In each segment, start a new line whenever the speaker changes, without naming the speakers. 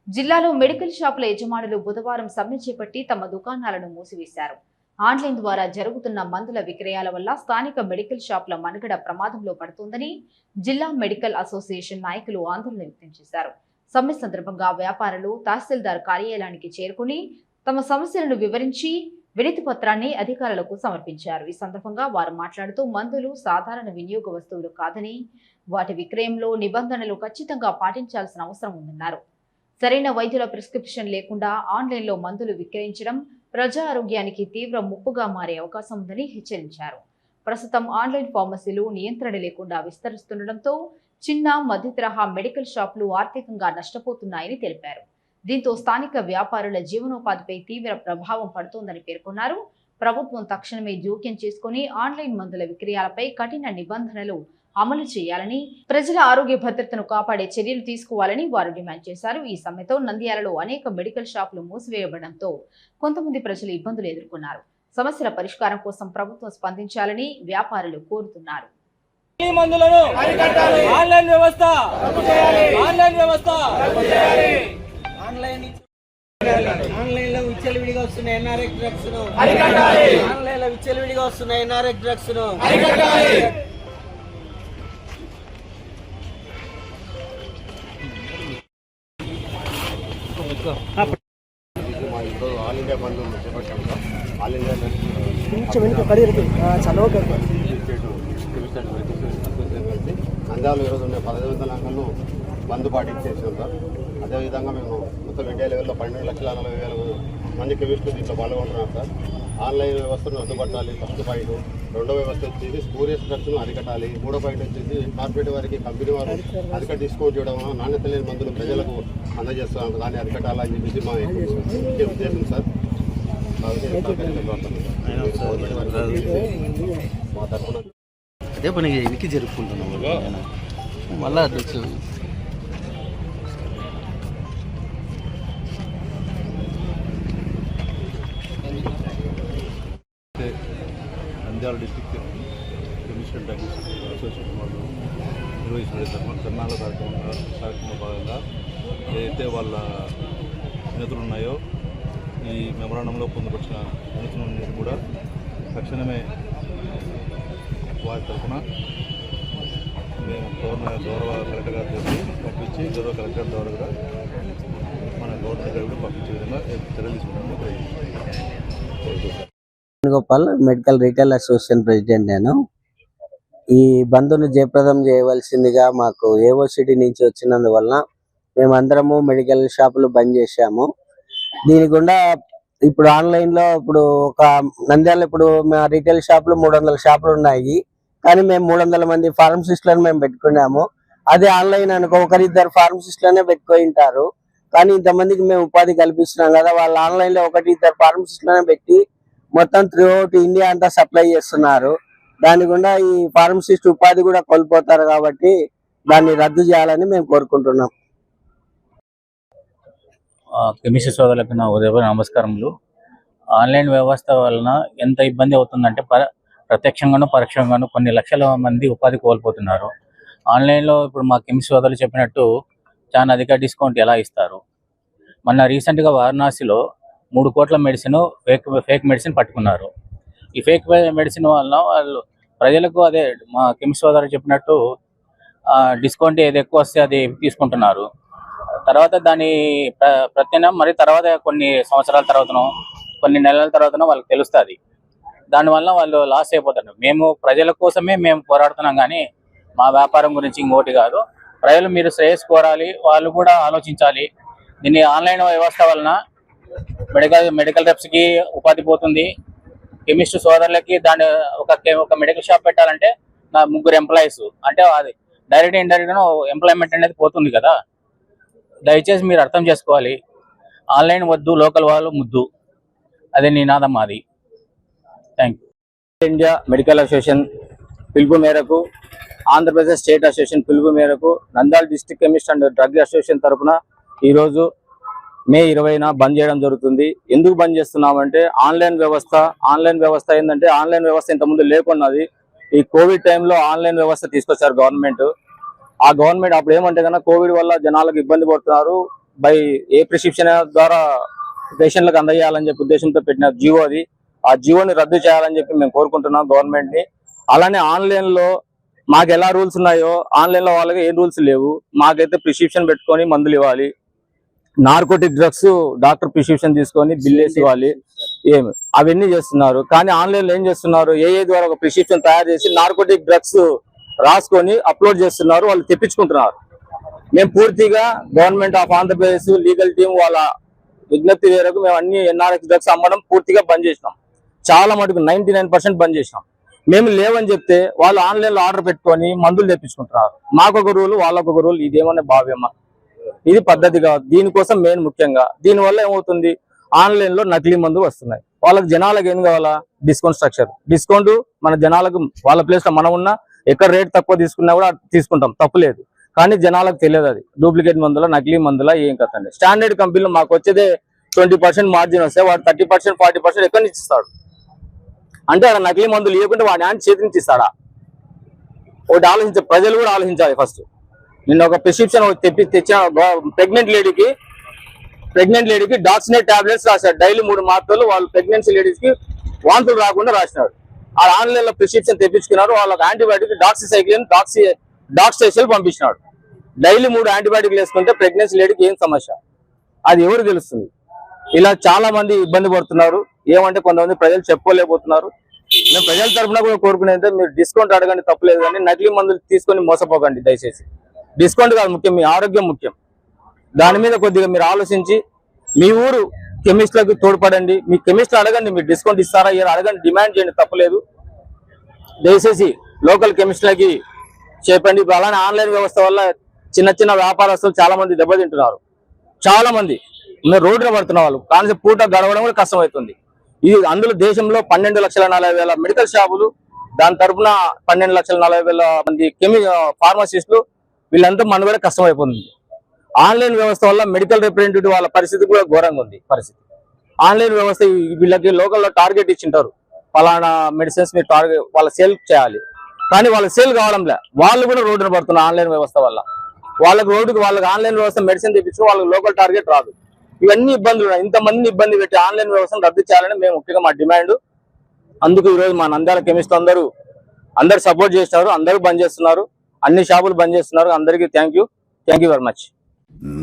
జిల్లాలో మెడికల్ షాపుల యజమానులు బుధవారం సమ్మె చేపట్టి తమ దుకాణాలను మూసివేశారు. ఆన్లైన్ ద్వారా జరుగుతున్న మందుల విక్రయాల వల్ల స్థానిక మెడికల్ షాపుల మనుగడ ప్రమాదంలో పడుతోందని జిల్లా మెడికల్ అసోసియేషన్ నాయకులు ఆందోళన వ్యక్తం చేశారు. సమ్మె సందర్భంగా వ్యాపారులు తహసీల్దార్ కార్యాలయానికి చేరుకుని తమ సమస్యలను వివరించి వినతి పత్రాన్ని అధికారులకు సమర్పించారు. ఈ సందర్భంగా వారు మాట్లాడుతూ మందులు సాధారణ వినియోగ వస్తువులు కాదని వాటి విక్రయంలో నిబంధనలు ఖచ్చితంగా పాటించాల్సిన అవసరం ఉందన్నారు. సరైన వైద్యుల ప్రిస్క్రిప్షన్ లేకుండా ఆన్లైన్లో మందులు విక్రయించడం ప్రజా ఆరోగ్యానికి తీవ్ర ముప్పుగా మారే అవకాశం ఉందని హెచ్చరించారు. ప్రస్తుతం ఆన్లైన్ ఫార్మసీలు నియంత్రణ లేకుండా విస్తరిస్తుండటంతో చిన్న మధ్య తరహా మెడికల్ షాపులు ఆర్థికంగా నష్టపోతున్నాయని తెలిపారు. దీంతో స్థానిక వ్యాపారుల జీవనోపాధిపై తీవ్ర ప్రభావం పడుతోందని పేర్కొన్నారు. ప్రభుత్వం తక్షణమే జోక్యం చేసుకుని ఆన్లైన్ మందుల విక్రయాలపై కఠిన నిబంధనలు అమలు చేయాలని, ప్రజల ఆరోగ్య భద్రతను కాపాడే చర్యలు తీసుకోవాలని వారు డిమాండ్ చేశారు. ఈ సమ్మెతో నంద్యాలలో అనేక మెడికల్ షాపులు మూసివేయబడంతో కొంతమంది ప్రజలు ఇబ్బందులు ఎదుర్కొన్నారు. సమస్యల పరిష్కారం కోసం ప్రభుత్వం స్పందించాలని వ్యాపారులు కోరుతున్నారు.
ఆన్లైన్ లో విచ్చలవిడిగా వస్తున్న ఎన్ఆర్ఎక్స్ డ్రగ్స్ ను ఆన్లైన్ లో విచ్చలవిడిగా వస్తున్న ఎన్ఆర్ఎక్స్ డ్రగ్స్ ను
ఆల్ ఇండియా బంద్ చేపట్టాము. ఆల్ ఇండియా నంద్యాల ఈరోజు ఉండే 15,000 అంగళ్ళు బంద్ పాటించేసాం సార్. అదేవిధంగా మేము మొత్తం ఇండియా లెవెల్లో 12,40,000 మంది కెమిస్టులు దీంట్లో పాల్గొంటున్నాం సార్. ఆన్లైన్ వ్యవస్థను రద్దుపట్టాలి ఫస్ట్ పాయింట్. రెండో వ్యవస్థ వచ్చేసి స్పూరియస్ డ్రగ్స్ను అరికట్టాలి. మూడో పాయింట్ వచ్చేసి కార్పొరేట్ వారికి కంపెనీ వారు అధిక డిస్కౌంట్ చేయడం నాణ్యత లేని మందులు ప్రజలకు అందజేస్తున్నారు. దాన్ని అరికట్టాలని చెప్పేసి మా ముఖ్య ఉద్దేశం సార్. మా తరఫున
అదే పని ఎనికి జరుపుకుంటున్నాము మళ్ళా address
Nandyal district chemistry drugs association వాళ్ళు నిర్వహిస్తున్న ధర్నాల కార్యక్రమంలో భాగంగా ఏదైతే వాళ్ళ వినతులు ఉన్నాయో ఈ మెమరాండంలో పొందుపరిచిన వినతులన్నింటినీ కూడా తక్షణమే వారి తరఫున మేము గౌరవ కలెక్టర్ గారు పంపించి గౌరవ కలెక్టర్ ద్వారా కూడా మన గవర్నమెంట్ గారు కూడా పంపించే విధంగా చర్యలు తీసుకుంటాము.
Gopal, medical retail association president. నేను ఈ బంద్ను జయప్రదం చేయవలసిందిగా మాకు ఏఓసిటీ నుంచి వచ్చినందువలన మేమందరము మెడికల్ షాపులు బంద్ చేశాము. దీని గుండా ఇప్పుడు ఆన్లైన్లో ఇప్పుడు ఒక నంద్యాల ఇప్పుడు రీటైల్ షాపులు 300 షాపులు ఉన్నాయి. కానీ మేము 300 మంది ఫార్మసిస్టులను మేము పెట్టుకున్నాము. అదే ఆన్లైన్ అనుకో ఒకరిద్దరు ఫార్మసిస్టులనే పెట్టుకుంటారు. కానీ ఇంతమందికి మేము ఉపాధి కల్పిస్తున్నాం కదా, వాళ్ళు ఆన్లైన్లో 1-2 ఫార్మసిస్టులనే పెట్టి మొత్తం త్రూఅవుట్ ఇండియా అంతా సప్లై చేస్తున్నారు. దాని గుండా ఈ ఫార్మసిస్ట్ ఉపాధి కూడా కోల్పోతారు. కాబట్టి దాన్ని రద్దు చేయాలని మేము కోరుకుంటున్నాం.
కెమిస్ట్రీ సోదరులకు నా ఉదయ నమస్కారములు. ఆన్లైన్ వ్యవస్థ వలన ఎంత ఇబ్బంది అవుతుందంటే ప్రత్యక్షంగాను పరోక్షంగాను కొన్ని లక్షల మంది ఉపాధి కోల్పోతున్నారు. ఆన్లైన్లో ఇప్పుడు మా కెమిస్ట్రీ సోదరులు చెప్పినట్టు చాలా అధిక డిస్కౌంట్ ఎలా ఇస్తారు. మొన్న రీసెంట్గా వారణాసిలో 3 కోట్ల మెడిసిన్ ఫేక్ మెడిసిన్ పట్టుకున్నారు. ఈ ఫేక్ మెడిసిన్ వలన వాళ్ళు ప్రజలకు అదే మా కెమిస్ట్రీ సోదరులు చెప్పినట్టు డిస్కౌంట్ ఏది ఎక్కువ వస్తే అది తీసుకుంటున్నారు. తర్వాత దాని ప్రత్యామ్నాయం మరి తర్వాత కొన్ని సంవత్సరాల తర్వాతనో కొన్ని నెలల తర్వాతనో వాళ్ళకి తెలుస్తుంది. దానివల్ల వాళ్ళు లాస్ అయిపోతున్నారు. మేము ప్రజల కోసమే మేము పోరాడుతున్నాం, కానీ మా వ్యాపారం గురించి ఇంకోటి కాదు. ప్రజలు మీరు శ్రేయస్ కోరాలి, వాళ్ళు కూడా ఆలోచించాలి. దీన్ని ఆన్లైన్ వ్యవస్థ వలన మెడికల్ రెప్స్కి ఉపాధి పోతుంది. కెమిస్ట్రీ సోదరులకి దాని ఒక మెడికల్ షాప్ పెట్టాలంటే నా 3 ఎంప్లాయీస్ అంటే అది డైరెక్ట్ ఇండైరెక్ట్ ఎంప్లాయ్మెంట్ అనేది పోతుంది కదా. దయచేసి మీరు అర్థం చేసుకోవాలి. ఆన్లైన్ వద్దు, లోకల్ వాళ్ళు ముద్దు, అదే నినాదం మాది. Thank you.
India medical association పిలుపు మేరకు, ఆంధ్రప్రదేశ్ స్టేట్ అసోసియేషన్ పిలుపు మేరకు Nandyal district chemist and drug association తరఫున ఈరోజు మే 20న బంద్ చేయడం జరుగుతుంది. ఎందుకు బంద్ చేస్తున్నామంటే ఆన్లైన్ వ్యవస్థ ఏంటంటే ఆన్లైన్ వ్యవస్థ ఇంతకుముందు లేకున్నది. ఈ కోవిడ్ టైంలో ఆన్లైన్ వ్యవస్థ తీసుకొచ్చారు గవర్నమెంట్. ఆ గవర్నమెంట్ అప్పుడు ఏమంటే కన్నా కోవిడ్ వల్ల జనాలకు ఇబ్బంది పడుతున్నారు, బై ఏ ప్రిస్క్రిప్షన్ ద్వారా పేషెంట్లకు అందజేయాలని చెప్పి ఉద్దేశంతో పెట్టిన జియో అది. ఆ జియోని రద్దు చేయాలని చెప్పి మేము కోరుకుంటున్నాం గవర్నమెంట్ ని. అలానే ఆన్లైన్ లో మాకు ఎలా రూల్స్ ఉన్నాయో ఆన్లైన్ లో వాళ్ళకి ఏ రూల్స్ లేవు. మాకైతే ప్రిస్క్రిప్షన్ పెట్టుకొని మందులు ఇవ్వాలి. నార్కోటిక్ డ్రగ్స్ డాక్టర్ ప్రిస్క్రిప్షన్ తీసుకొని బిల్ వేసి ఇవ్వాలి. అవన్నీ చేస్తున్నారు. కానీ ఆన్లైన్ లో ఏం చేస్తున్నారు, ఏ ద్వారా ఒక ప్రిస్క్రిప్షన్ తయారు చేసి నార్కోటిక్ డ్రగ్స్ రాసుకొని అప్లోడ్ చేస్తున్నారు, వాళ్ళు తెప్పించుకుంటున్నారు. మేము పూర్తిగా government of Andhra Pradesh legal team వాళ్ళ విజ్ఞప్తి మేరకు మేము అన్ని ఎన్ఆర్ఎక్స్ డ్రగ్స్ అమ్మడం పూర్తిగా బంద్ చేసినాం. చాలా మటుకు 99% బంద్ చేసినాం. మేము లేవని చెప్తే వాళ్ళు ఆన్లైన్ లో ఆర్డర్ పెట్టుకొని మందులు తెప్పించుకుంటున్నారు. మాకొక రూల్ వాళ్ళకొక రూల్, ఇదేమన్నా భావ్యమా? ఇది పద్ధతి కాదు. దీనికోసం మెయిన్ ముఖ్యంగా దీనివల్ల ఏమవుతుంది, ఆన్లైన్ లో నకిలీ మందు వస్తున్నాయి. వాళ్ళకి జనాలకు ఏం కావాలా, డిస్కౌంట్ స్ట్రక్చర్. డిస్కౌంట్ మన జనాలకు వాళ్ళ ప్లేస్ లో మనం ఉన్నా ఎక్కడ రేట్ తక్కువ తీసుకున్నా కూడా తీసుకుంటాం, తప్పులేదు. కానీ జనాలకు తెలియదు అది డూప్లికేట్ మందుల నకిలీ మందుల ఏం కదండి. స్టాండర్డ్ కంపెనీలో మాకు వచ్చేదే 20% మార్జిన్ వస్తే వాడు 30% 40% ఎక్కడి నుంచి ఇస్తాడు? అంటే అక్కడ నకిలీ మందులు ఇవ్వకుండా వాడి హ్యాండ్ చేతి నుంచి ఇస్తాడా? ఒకటి ఆలోచించాలి, ప్రజలు కూడా ఆలోచించాలి. ఫస్ట్ నిన్న ఒక ప్రిస్క్రిప్షన్ తెచ్చిన ప్రెగ్నెంట్ లేడీకి డాక్సినేట్ టాబ్లెట్స్ రాశాడు. డైలీ 3 మాత్రలు వాళ్ళు ప్రెగ్నెన్సీ లేడీస్ కి వాంతులు రాకుండా రాసినాడు. ఆ ఆన్లైన్ లో ప్రిస్క్రిప్షన్ తెప్పించుకున్నారు. వాళ్ళకి యాంటీబయాటిక్ డాక్సిసైక్లిన్ డాక్స్టేషల్ పంపించినాడు. డైలీ 3 యాంటీబయాటిక్లు వేసుకుంటే ప్రెగ్నెన్సీ లేడీకి ఏం సమస్య, అది ఎవరు తెలుస్తుంది? ఇలా చాలా మంది ఇబ్బంది పడుతున్నారు. ఏమంటే కొంతమంది ప్రజలు చెప్పుకోలేకపోతున్నారు. మేము ప్రజల తరఫున కూడా కోరుకునేది మీరు డిస్కౌంట్ అడగండి, తప్పులేదు. కానీ నకిలీ మందులు తీసుకొని మోసపోకండి దయచేసి. డిస్కౌంట్ కాదు ముఖ్యం, మీ ఆరోగ్యం ముఖ్యం. దాని మీద కొద్దిగా మీరు ఆలోచించి మీ ఊరు కెమిస్ట్లకు తోడ్పడండి. మీ కెమిస్ట్లు అడగండి, మీరు డిస్కౌంట్ ఇస్తారా అడగండి, డిమాండ్ చేయండి, తప్పులేదు. దయచేసి లోకల్ కెమిస్ట్లకి చెప్పండి. ఇప్పుడు అలానే ఆన్లైన్ వ్యవస్థ వల్ల చిన్న చిన్న వ్యాపారస్తులు చాలా మంది దెబ్బతింటున్నారు. చాలా మంది రోడ్డున పడుతున్న వాళ్ళు కానీ పూట గడవడం కూడా కష్టమవుతుంది. ఇది అందులో దేశంలో 12,40,000 మెడికల్ షాపులు, దాని తరఫున 12,40,000 మంది ఫార్మసిస్టులు, వీళ్ళంతా మనుగడ కష్టమైపోతుంది. ఆన్లైన్ వ్యవస్థ వల్ల మెడికల్ రిప్రజెంటేటివ్ వాళ్ళ పరిస్థితి కూడా ఘోరంగా ఉంది. పరిస్థితి ఆన్లైన్ వ్యవస్థ వీళ్ళకి లోకల్లో టార్గెట్ ఇచ్చింటారు, ఫలానా మెడిసిన్స్ మీరు టార్గెట్ వాళ్ళ సేల్ చేయాలి. కానీ వాళ్ళ సేల్ కావడంలే, వాళ్ళు కూడా రోడ్డున పడుతున్నారు. ఆన్లైన్ వ్యవస్థ వల్ల వాళ్ళకి ఆన్లైన్ వ్యవస్థ మెడిసిన్ తెప్పించు వాళ్ళకి లోకల్ టార్గెట్ రాదు. ఇవన్నీ ఇబ్బందులు ఉన్నాయి. ఇంతమందిని ఇబ్బంది పెట్టి ఆన్లైన్ వ్యవస్థను రద్దు చేయాలని మేము ముఖ్యంగా మా డిమాండ్. అందుకు ఈరోజు మా నంద్యాల కెమిస్టులు అందరూ సపోర్ట్ చేస్తున్నారు, అందరూ బంద్ చేస్తున్నారు, అన్ని షాపులు బంద్ చేస్తున్నారు. అందరికీ thank you very much.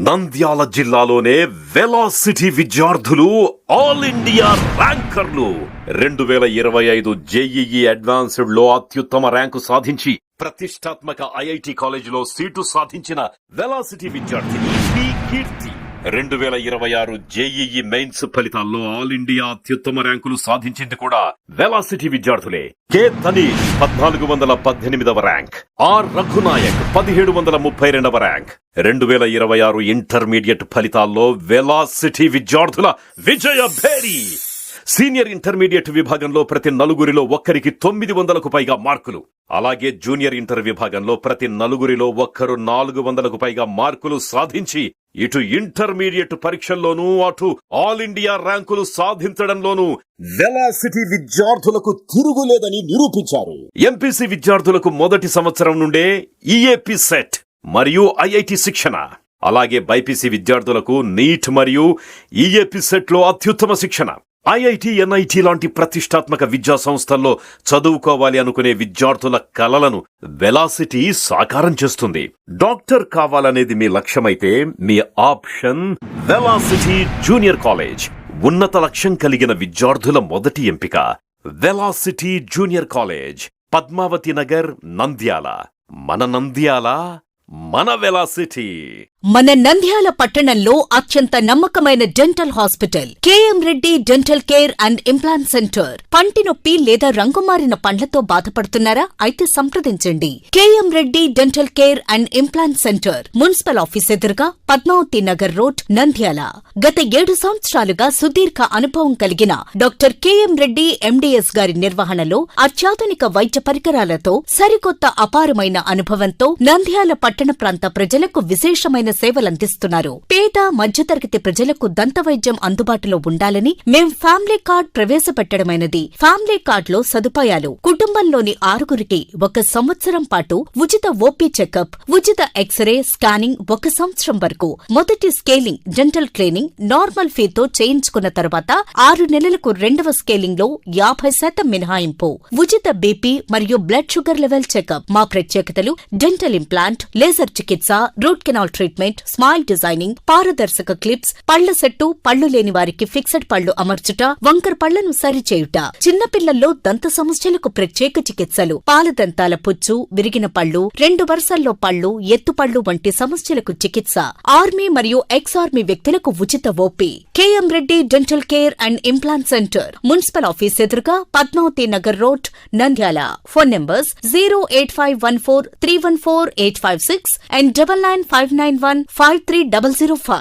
Nandyal జిల్లాలోనే వెలాసిటీ విద్యార్థులు ఆల్ ఇండియా ర్యాంకర్లు 2025 జేఈఈ అడ్వాన్స్డ్ లో అత్యుత్తమ ర్యాంకు సాధించి ప్రతిష్టాత్మక ఐఐటి కాలేజీలో సీటు సాధించిన వెలాసిటీ విద్యార్థి పి కీర్తి 2026 జేఈఈ మెయిన్స్ ఫలితాల్లో ఆల్ ఇండియా అత్యుత్తమ ర్యాంకులు సాధించింది కూడా వెలాసిటీ విద్యార్థులే. కె తనీష్ 1418వ ర్యాంక్, ఆర్ రఘునాయక్ 1732వ ర్యాంక్. 2026 ఇంటర్మీడియట్ ఫలితాల్లో వెలాసిటీ విద్యార్థుల విజయ భేరి. సీనియర్ ఇంటర్మీడియట్ విభాగంలో ప్రతి నలుగురిలో ఒక్కరికి 900కు పైగా మార్కులు. అలాగే జూనియర్ ఇంటర్ విభాగంలో ప్రతి నలుగురిలో ఒక్కరు 400కు పైగా మార్కులు సాధించి ఇటు ఇంటర్మీడియట్ పరీక్షల్లోనూ అటు ఆల్ ఇండియా ర్యాంకులు సాధించడంలోనూ వెలాసిటీ విద్యార్థులకు తిరుగులేదని నిరూపించారు. ఎంపీసీ విద్యార్థులకు మొదటి సంవత్సరం నుండే ఈఏపీ సెట్ మరియు ఐఐటి శిక్షణ, అలాగే బైపీసీ విద్యార్థులకు నీట్ మరియు ఈఏపీ సెట్ లో అత్యుత్తమ శిక్షణ. ఐఐటి, ఎన్ఐటి లాంటి ప్రతిష్టాత్మక విద్యా సంస్థల్లో చదువుకోవాలి అనుకునే విద్యార్థుల కలలను వెలాసిటీ సాకారం చేస్తుంది. డాక్టర్ కావాలనేది మీ లక్ష్యమైతే మీ ఆప్షన్ వెలాసిటీ జూనియర్ కాలేజ్. ఉన్నత లక్ష్యం కలిగిన విద్యార్థుల మొదటి ఎంపిక Velocity junior college, Padmavati Nagar, Nandyal. మన నంద్యాల, మన వెలాసిటీ.
మన నంద్యాల పట్టణంలో అత్యంత నమ్మకమైన dental hospital KM Reddy dental care and implant centre. పంటి నొప్పి లేదా రంగుమారిన పండ్లతో బాధపడుతున్నారా? అయితే సంప్రదించండి. KM Reddy dental care and implant centre, municipal office ఎదురుగా, పద్మావతి నగర్ రోడ్, నంద్యాల. గత 7 సంవత్సరాలుగా సుదీర్ఘ అనుభవం కలిగిన డాక్టర్ కేఎం రెడ్డి ఎండిఎస్ గారి నిర్వహణలో అత్యాధునిక వైద్య పరికరాలతో సరికొత్త అపారమైన అనుభవంతో నంద్యాల పట్టణ పట్టణ ప్రాంత ప్రజలకు విశేషమైన సేవలందిస్తున్నారు. పేద మధ్యతరగతి ప్రజలకు దంతవైద్యం అందుబాటులో ఉండాలని మేం ఫ్యామిలీ కార్డ్ ప్రవేశపెట్టడమైనది. ఫ్యామిలీ కార్డ్ లో సదుపాయాలు: కుటుంబంలోని 6గురికి 1 సంవత్సరం పాటు ఉచిత ఓపీ చెకప్, ఉచిత ఎక్స్రే స్కానింగ్ 1 సంవత్సరం వరకు, మొదటి స్కేలింగ్ డెంటల్ క్లీనింగ్ నార్మల్ ఫీతో చేయించుకున్న తర్వాత 6 నెలలకు 2వ స్కేలింగ్ లో 50% మినహాయింపు, ఉచిత బీపీ మరియు బ్లడ్ షుగర్ లెవెల్ చెకప్. మా ప్రత్యేకతలు: డెంటల్ ఇంప్లాంట్, లేజర్ చికిత్స, root canal treatment, smile designing, పారదర్శక క్లిప్స్, పళ్ల సెట్టు, పళ్లు లేని వారికి ఫిక్సెడ్ పళ్లు అమర్చుట, వంకర పళ్లను సరిచేయుట, చిన్నపిల్లల్లో దంత సమస్యలకు ప్రత్యేక చికిత్సలు, పాలదంతాల పుచ్చు, విరిగిన పళ్లు, 2 వరుసల్లో పళ్లు, ఎత్తుపళ్లు వంటి సమస్యలకు చికిత్స, ఆర్మీ మరియు ఎక్స్ ఆర్మీ వ్యక్తులకు ఉచిత OP. KM Reddy dental care and implant centre, municipal office ఎదురుగా, Padmavati Nagar road, Nandyal. Phone numbers 08514314856 and 9959153005.